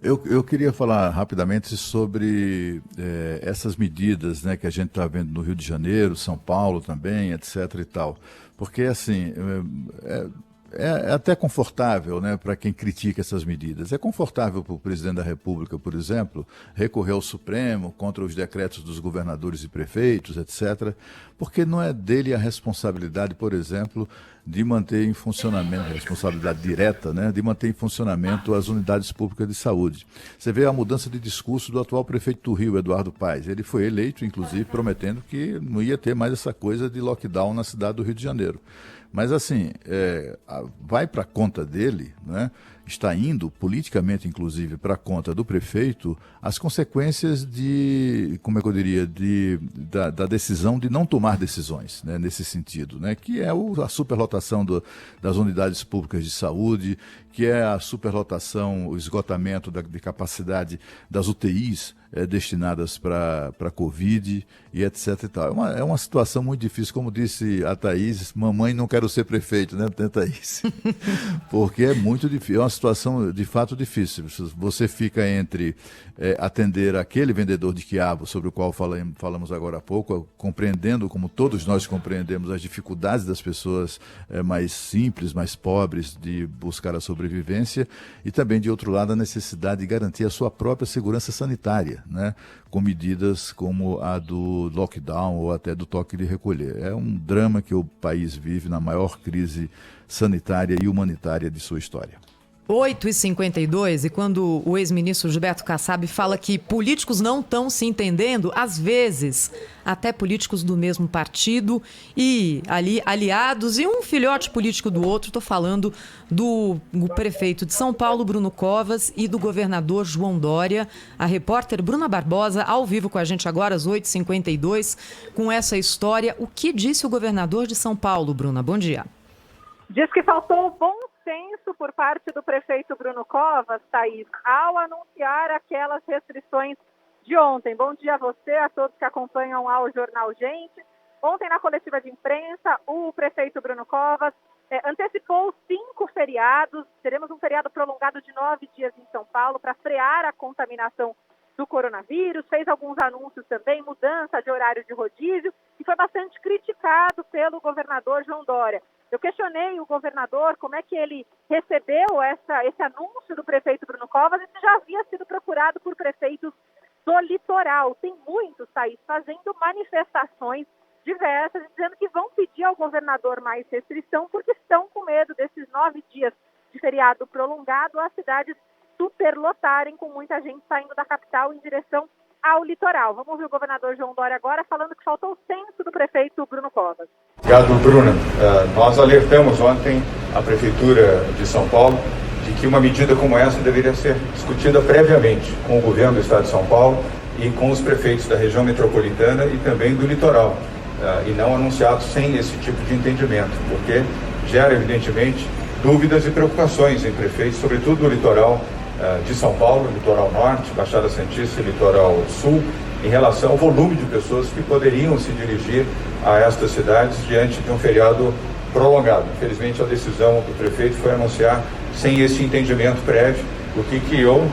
Eu queria falar rapidamente sobre essas medidas, né, que a gente está vendo no Rio de Janeiro, São Paulo também, etc. e tal. Porque, assim, é até confortável, né, para quem critica essas medidas. É confortável para o presidente da República, por exemplo, recorrer ao Supremo contra os decretos dos governadores e prefeitos, etc., porque não é dele a responsabilidade, por exemplo, de manter em funcionamento, responsabilidade direta, né, de manter em funcionamento as unidades públicas de saúde. Você vê a mudança de discurso do atual prefeito do Rio, Eduardo Paes. Ele foi eleito, inclusive, prometendo que não ia ter mais essa coisa de lockdown na cidade do Rio de Janeiro. Mas, assim, vai para a conta dele, né? Está indo, politicamente, inclusive, para a conta do prefeito, as consequências como é que eu diria, da decisão de não tomar decisões, né, nesse sentido, né, que é a superlotação das unidades públicas de saúde, que é a superlotação, o esgotamento de capacidade das UTIs destinadas para a Covid e etc. E tal. É uma situação muito difícil, como disse a Thaís, mamãe não quero ser prefeito, né, Thaís? Porque é muito difícil, é uma situação de fato difícil. Você fica entre atender aquele vendedor de quiabo, sobre o qual falamos agora há pouco, compreendendo, como todos nós compreendemos, as dificuldades das pessoas mais simples, mais pobres, de buscar a sobrevivência, e também, de outro lado, a necessidade de garantir a sua própria segurança sanitária, né, com medidas como a do lockdown ou até do toque de recolher. É um drama que o país vive na maior crise sanitária e humanitária de sua história. 8h52, e quando o ex-ministro Gilberto Kassab fala que políticos não estão se entendendo, às vezes até políticos do mesmo partido e ali aliados e um filhote político do outro, estou falando do prefeito de São Paulo, Bruno Covas, e do governador João Dória. A repórter Bruna Barbosa, ao vivo com a gente agora, às 8h52, com essa história. O que disse o governador de São Paulo, Bruna? Bom dia. Diz que faltou bom senso por parte do prefeito Bruno Covas, Thaís, ao anunciar aquelas restrições de ontem. Bom dia a você, a todos que acompanham ao Jornal Gente. Ontem, na coletiva de imprensa, o prefeito Bruno Covas antecipou 5 feriados. Teremos um feriado prolongado de 9 dias em São Paulo para frear a contaminação do coronavírus. Fez alguns anúncios também, mudança de horário de rodízio, e foi bastante criticado pelo governador João Dória. Eu questionei o governador como é que ele recebeu esse anúncio do prefeito Bruno Covas e se já havia sido procurado por prefeitos do litoral. Tem muitos, Thaís, fazendo manifestações diversas, dizendo que vão pedir ao governador mais restrição porque estão com medo desses 9 dias de feriado prolongado, as cidades superlotarem, com muita gente saindo da capital em direção ao litoral. Vamos ouvir o governador João Dória agora falando que faltou o senso do prefeito Bruno Covas. Obrigado, Bruna. Nós alertamos ontem a Prefeitura de São Paulo de que uma medida como essa deveria ser discutida previamente com o governo do Estado de São Paulo e com os prefeitos da região metropolitana e também do litoral, e não anunciado sem esse tipo de entendimento, porque gera, evidentemente, dúvidas e preocupações em prefeitos, sobretudo do litoral de São Paulo, litoral norte, Baixada Santista e litoral sul, em relação ao volume de pessoas que poderiam se dirigir a estas cidades diante de um feriado prolongado. Infelizmente, a decisão do prefeito foi anunciar sem esse entendimento prévio, o que criou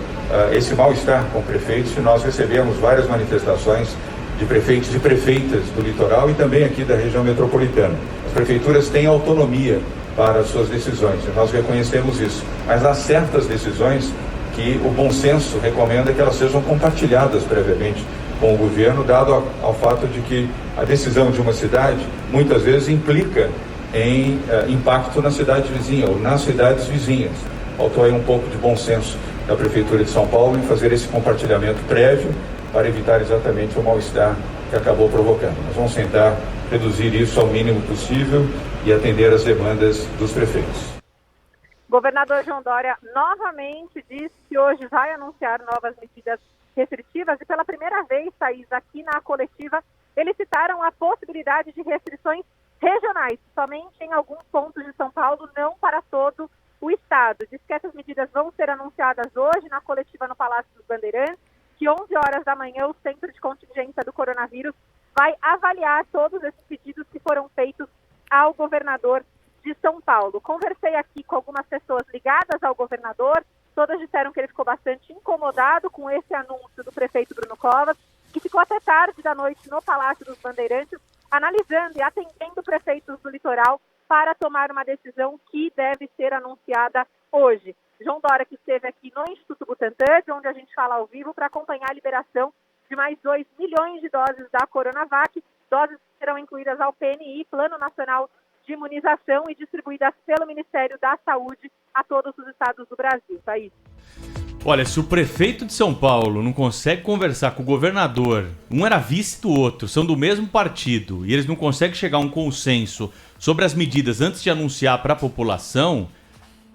esse mal-estar com prefeitos, e nós recebemos várias manifestações de prefeitos e prefeitas do litoral e também aqui da região metropolitana. As prefeituras têm autonomia para as suas decisões, e nós reconhecemos isso, mas há certas decisões que o bom senso recomenda que elas sejam compartilhadas previamente com o governo, dado ao fato de que a decisão de uma cidade muitas vezes implica em impacto na cidade vizinha ou nas cidades vizinhas. Faltou aí um pouco de bom senso da Prefeitura de São Paulo em fazer esse compartilhamento prévio para evitar exatamente o mal-estar que acabou provocando. Nós vamos tentar reduzir isso ao mínimo possível e atender às demandas dos prefeitos. Governador João Dória novamente disse que hoje vai anunciar novas medidas restritivas, e pela primeira vez, Thaís, aqui na coletiva, eles citaram a possibilidade de restrições regionais, somente em alguns pontos de São Paulo, não para todo o estado. Diz que essas medidas vão ser anunciadas hoje na coletiva no Palácio dos Bandeirantes, que 11 horas da manhã o Centro de Contingência do Coronavírus vai avaliar todos esses pedidos que foram feitos ao governador de São Paulo. Conversei aqui com algumas pessoas ligadas ao governador, todas disseram que ele ficou bastante incomodado com esse anúncio do prefeito Bruno Covas, que ficou até tarde da noite no Palácio dos Bandeirantes, analisando e atendendo prefeitos do litoral para tomar uma decisão que deve ser anunciada hoje. João Dória, que esteve aqui no Instituto Butantan, de onde a gente fala ao vivo, para acompanhar a liberação de mais 2 milhões de doses da Coronavac, doses que serão incluídas ao PNI, Plano Nacional de Imunização, e distribuídas pelo Ministério da Saúde a todos os estados do Brasil. Thaís. Olha, se o prefeito de São Paulo não consegue conversar com o governador, um era vice do outro, são do mesmo partido, e eles não conseguem chegar a um consenso sobre as medidas antes de anunciar para a população,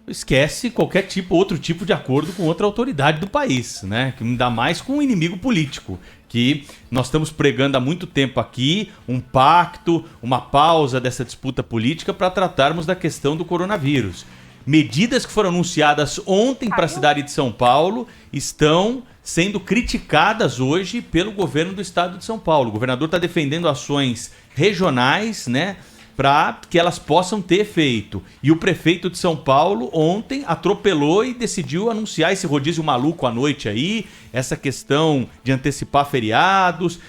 esquece qualquer outro tipo de acordo com outra autoridade do país, né? Que ainda mais com um inimigo político, que nós estamos pregando há muito tempo aqui, um pacto, uma pausa dessa disputa política para tratarmos da questão do coronavírus. Medidas que foram anunciadas ontem para a cidade de São Paulo estão sendo criticadas hoje pelo governo do estado de São Paulo. O governador está defendendo ações regionais, né, para que elas possam ter efeito. E o prefeito de São Paulo ontem atropelou e decidiu anunciar esse rodízio maluco à noite aí, essa questão de antecipar feriados.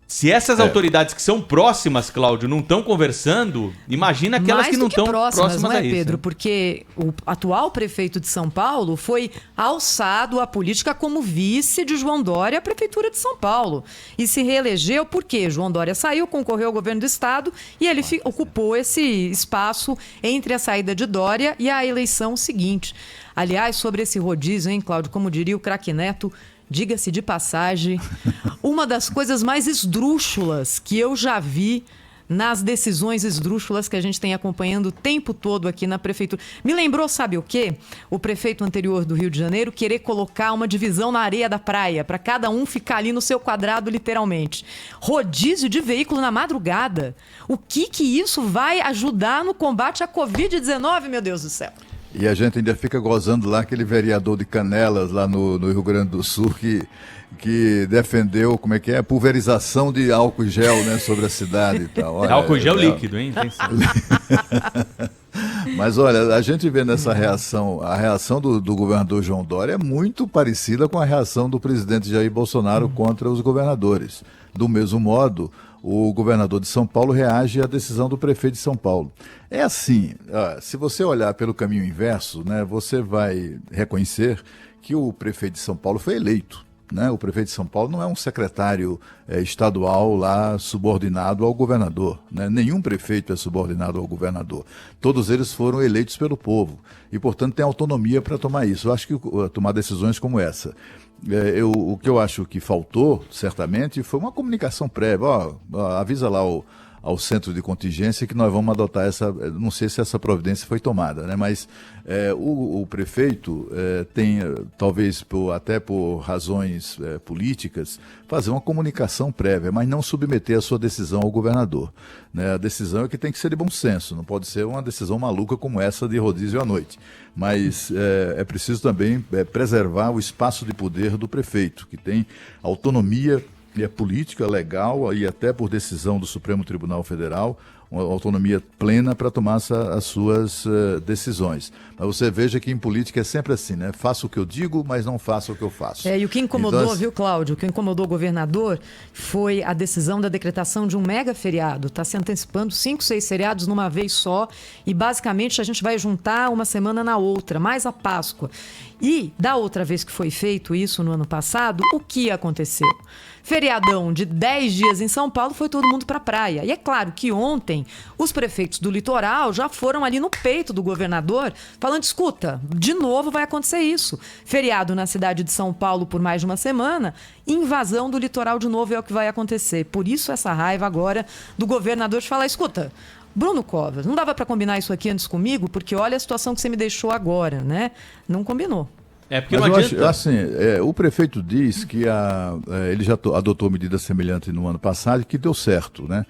Se essas autoridades que são próximas, Cláudio, não estão conversando, imagina aquelas que não estão próximas não é, a isso. Pedro? Porque o atual prefeito de São Paulo foi alçado à política como vice de João Dória à prefeitura de São Paulo. E se reelegeu porque João Dória saiu, concorreu ao governo do estado e ele ocupou esse espaço entre a saída de Dória e a eleição seguinte. Aliás, sobre esse rodízio, hein, Cláudio, como diria o craque Neto, diga-se de passagem, uma das coisas mais esdrúxulas que eu já vi nas decisões esdrúxulas que a gente tem acompanhando o tempo todo aqui na prefeitura. Me lembrou, sabe o quê? O prefeito anterior do Rio de Janeiro querer colocar uma divisão na areia da praia, para cada um ficar ali no seu quadrado, literalmente. Rodízio de veículo na madrugada. O que isso vai ajudar no combate à Covid-19, meu Deus do céu? E a gente ainda fica gozando lá aquele vereador de Canelas, lá no Rio Grande do Sul, que defendeu, como é que é, a pulverização de álcool gel, né, sobre a cidade e tal. Olha, álcool gel líquido, hein? Mas olha, a gente vê nessa reação, a reação do governador João Dória é muito parecida com a reação do presidente Jair Bolsonaro contra os governadores. Do mesmo modo, o governador de São Paulo reage à decisão do prefeito de São Paulo. É assim, se você olhar pelo caminho inverso, né, você vai reconhecer que o prefeito de São Paulo foi eleito. Né? O prefeito de São Paulo não é um secretário estadual lá subordinado ao governador. Né? Nenhum prefeito é subordinado ao governador. Todos eles foram eleitos pelo povo e, portanto, tem autonomia para tomar isso. Eu acho que tomar decisões como essa. O que eu acho que faltou, certamente, foi uma comunicação prévia. Avisa lá ao centro de contingência que nós vamos adotar essa, não sei se essa providência foi tomada, né? Mas o prefeito tem, talvez até por razões políticas, fazer uma comunicação prévia, mas não submeter a sua decisão ao governador. Né? A decisão é que tem que ser de bom senso, não pode ser uma decisão maluca como essa de rodízio à noite. Mas é preciso também preservar o espaço de poder do prefeito, que tem autonomia política, legal e até por decisão do Supremo Tribunal Federal, uma autonomia plena para tomar as suas decisões. Mas você veja que em política é sempre assim, né? Faço o que eu digo, mas não faço o que eu faço. E o que incomodou, viu, Cláudio? O que incomodou o governador foi a decisão da decretação de um mega feriado. Está se antecipando 5, 6 feriados numa vez só e basicamente a gente vai juntar uma semana na outra, mais a Páscoa. E da outra vez que foi feito isso no ano passado, o que aconteceu? Feriadão de 10 dias em São Paulo, foi todo mundo para a praia. E é claro que ontem os prefeitos do litoral já foram ali no peito do governador falando, escuta, de novo vai acontecer isso. Feriado na cidade de São Paulo por mais de uma semana, invasão do litoral de novo é o que vai acontecer. Por isso essa raiva agora do governador de falar, escuta, Bruno Covas, não dava para combinar isso aqui antes comigo? Porque olha a situação que você me deixou agora, né? Não combinou. Porque mas não eu adianta. acho, assim, o prefeito diz que ele já adotou medida semelhante no ano passado e que deu certo, né?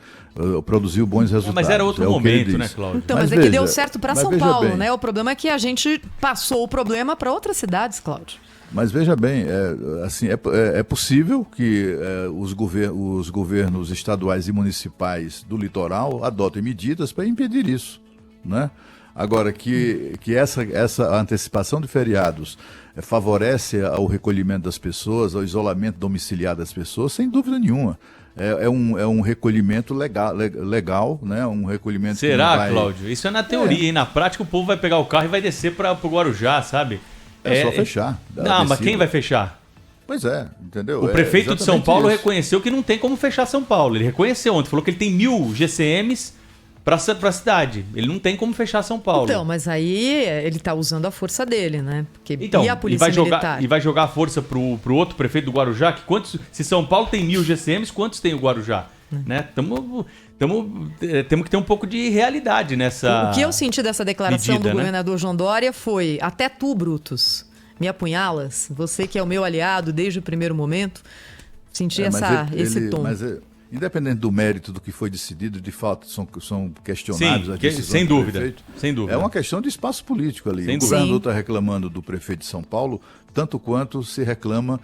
Produziu bons resultados. Mas era outro momento, né, Cláudio? Então, mas veja, que deu certo para São Paulo, bem, né? O problema é que a gente passou o problema para outras cidades, Cláudio. Mas veja bem, é possível que os governos estaduais e municipais do litoral adotem medidas para impedir isso, né? Agora, que essa antecipação de feriados favorece ao recolhimento das pessoas, ao isolamento domiciliar das pessoas, sem dúvida nenhuma. É um recolhimento legal, né? Um recolhimento. Será, Cláudio? Isso é na teoria, e na prática o povo vai pegar o carro e vai descer para o Guarujá, sabe? É só fechar. Não, mas quem vai fechar? Pois é, entendeu? O prefeito de São Paulo reconheceu que não tem como fechar São Paulo. Ele reconheceu ontem, falou que ele tem 1.000 GCMs para a cidade. Ele não tem como fechar São Paulo. Então, mas aí ele está usando a força dele, né? Porque então, e a polícia militar? E vai jogar a força pro outro prefeito do Guarujá? Se São Paulo tem 1.000 GCMs, quantos tem o Guarujá? Né? Temos que ter um pouco de realidade nessa. O que eu senti dessa declaração medida, do governador João Dória foi: até tu, Brutus, me apunhalas, você que é o meu aliado desde o primeiro momento. Senti esse tom. Independente do mérito do que foi decidido, de fato são questionáveis as decisões sem do dúvida, prefeito. Sem dúvida. É uma questão de espaço político ali. Sem o governador está reclamando do prefeito de São Paulo, tanto quanto se reclama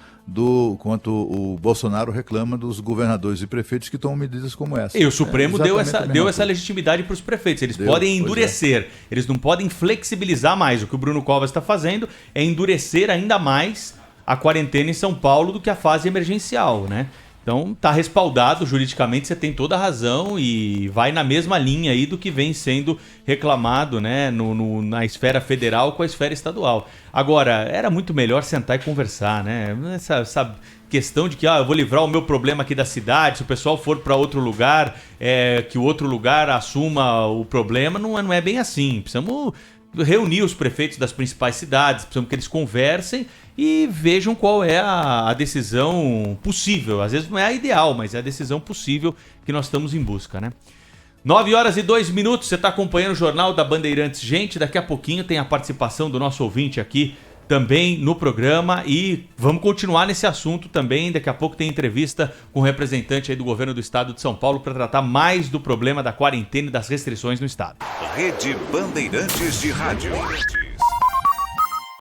quanto o Bolsonaro reclama dos governadores e prefeitos que tomam medidas como essa. E o Supremo deu essa legitimidade para os prefeitos. Eles podem endurecer, eles não podem flexibilizar mais. O que o Bruno Covas está fazendo é endurecer ainda mais a quarentena em São Paulo do que a fase emergencial, né? Então está respaldado juridicamente, você tem toda a razão e vai na mesma linha aí do que vem sendo reclamado, né, na esfera federal com a esfera estadual. Agora, era muito melhor sentar e conversar, né? Essa questão de que eu vou livrar o meu problema aqui da cidade, se o pessoal for para outro lugar, que o outro lugar assuma o problema, não é bem assim. Precisamos reunir os prefeitos das principais cidades, precisamos que eles conversem e vejam qual é a decisão possível. Às vezes não é a ideal, mas é a decisão possível que nós estamos em busca, né? 9h02, você está acompanhando o Jornal da Bandeirantes. Gente, daqui a pouquinho tem a participação do nosso ouvinte aqui também no programa e vamos continuar nesse assunto também. Daqui a pouco tem entrevista com o representante aí do governo do estado de São Paulo para tratar mais do problema da quarentena e das restrições no estado. Rede Bandeirantes de Rádio.